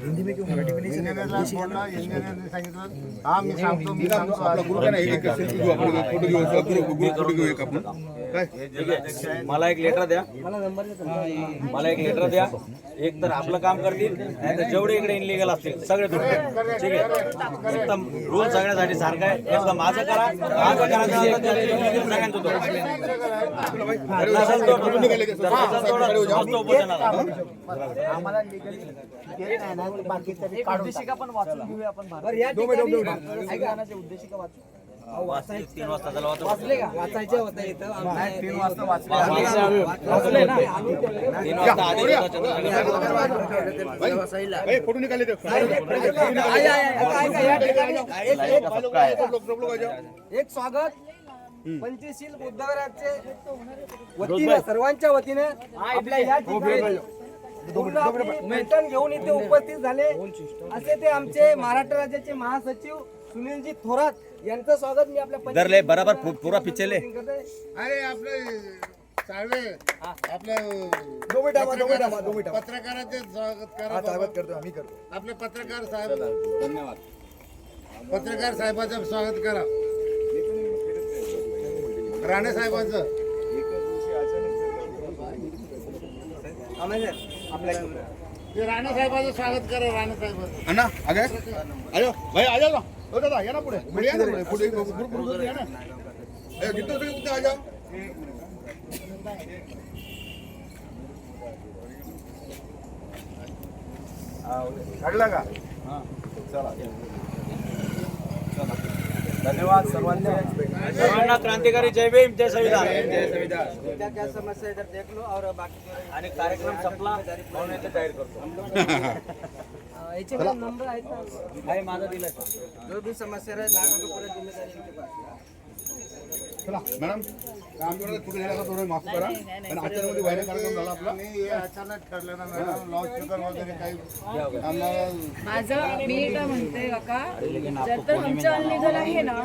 इंजिनियरला बोलला. इंजिनियरने सांगितलं हा मी सांगतो. मला एक लेटर द्या. मला एक लेटर द्या. एक तर आपलं काम करतील, नाही तर जेवढे इकडे इनलिगल असतील सगळे तुटतील. ठीक आहे. एकदम रूल सगळ्यासाठी सारखा आहे. एकदम माझं करा, माझं करा, सगळ्यांचं तो. नसेल तो उपोषणाला. आम्हाला लिगली नाही ना, बाकी तरी उद्देशिका पण वाचून घेऊया आपण. बरं, या ठिकाणी ऐका, उद्देशिका वाचू. 3 वाजता झाला होता. वाचले का? वाचायचे होतं इथं. 3 वाजता वाचले. वाचले ना. 3 वाजता आधी होता चंद्रशेखर. या ठिकाणी एक स्वागत पंचशील बुद्धवराचे वतीने, सर्वांच्या वतीने आपल्या या ठिकाणी पूर्ण आपली मेंटन घेऊन इथे उपस्थित झाले असे ते आमचे महाराष्ट्र राज्याचे महासचिव सुनीलजी थोरात यांचं स्वागत मी आपल्या धरले बराबर पुरा पिचेले. अरे आपले साळवे आपलं पत्रकाराचे स्वागत करा. स्वागत करतो आम्ही, करतो आपले पत्रकार साहेब. धन्यवाद. पत्रकार साहेबांचं स्वागत करा. राणे साहेबांचं. ते राणे साहेबांचं स्वागत करा. राणे साहेबांचं. अन्ना आगे आयो भाई आ जाओ ना. ओ दादा या ना पुढे पुढे या ना. पुढे पुढे या ना. ए किती आ जाओ. काढला का? चला. धन्यवाद सर्वांना क्रांतिकारी जय भीम, जय संविधान. क्या क्या समस्या इधर देख लो और बाकी आणि कार्यक्रम संपला म्हणून इथे जाहीर करतो. याचे नंबर आहेत ना. काही माझा दिलाय. जो भी समस्या रहे लागा तो पूरा जिम्मेदारी इनके पास. मॅडम आमच्याकडे चुकी झाली थोडं माफ करा पण अचानक व्हायरल कार्यक्रम झाला आपला आणि हे अचानक ठरलं ना मॅडम लाऊडस्पीकर वगैरे काही आम्हाला माझं मी काय म्हणते काका जर तर आमचं अनलिगल आहे ना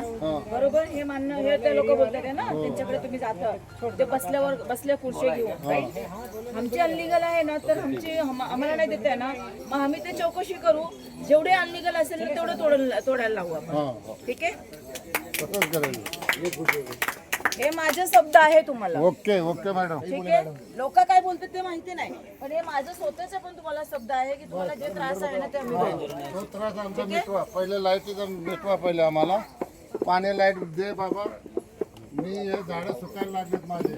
बरोबर हे मानणं हे ते लोक बोलतात आहे ना त्यांच्याकडे तुम्ही जाता ते बसल्या खुर्ची घेऊन राईट आमची अनलिगल आहे ना तर आम्हाला नाही देते ना मग आम्ही ते चौकशी करू जेवढे अनलिगल असेल ना तेवढं तोडायला लावू आपण ठीक आहे तसंच करायचं हे माझे शब्द आहे तुम्हाला ओके ओके मॅडम ठीक आहे लोक काय बोलतात ते माहिती नाही पण हे माझं स्वतःच पण तुम्हाला शब्द आहे की तुम्हाला जे त्रास आहे ना ते आम्ही बघू. तो त्रास आमचा मिटवा पहिले लाईटीचा मिटवा पहिले आम्हाला पाणी लाईट दे बाबा मी हे झाडं सुकायला लागलेत माझे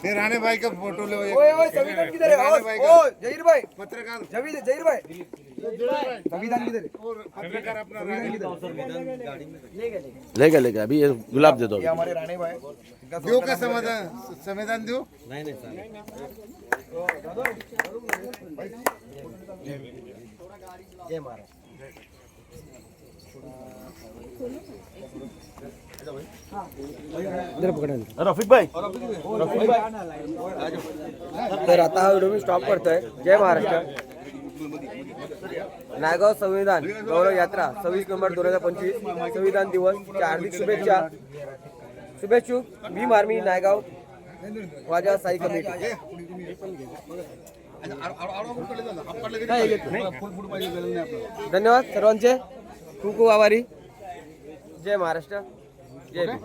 हे राणे भाई का फोटो ले जहीर भाई पत्रकार जहीर भाई संविधान पत्रकार अपना लेके अभी गुलाब दे दो हमारे राणे भाई देऊ का समाधान संविधान देऊ तर आता हा व्हिडिओ मी स्टॉप करतोय. जय महाराष्ट्र. नायगाव संविधान गौरव यात्रा 26 नोव्हेंबर 2025 संविधान दिवस च्या हार्दिक शुभेच्छा. शुभेच्छुक भीम आर्मी नायगाव ख्वाजा साई कमिटी. धन्यवाद सर्वांचे खूप खूप आभारी. जय महाराष्ट्र. जय भीम.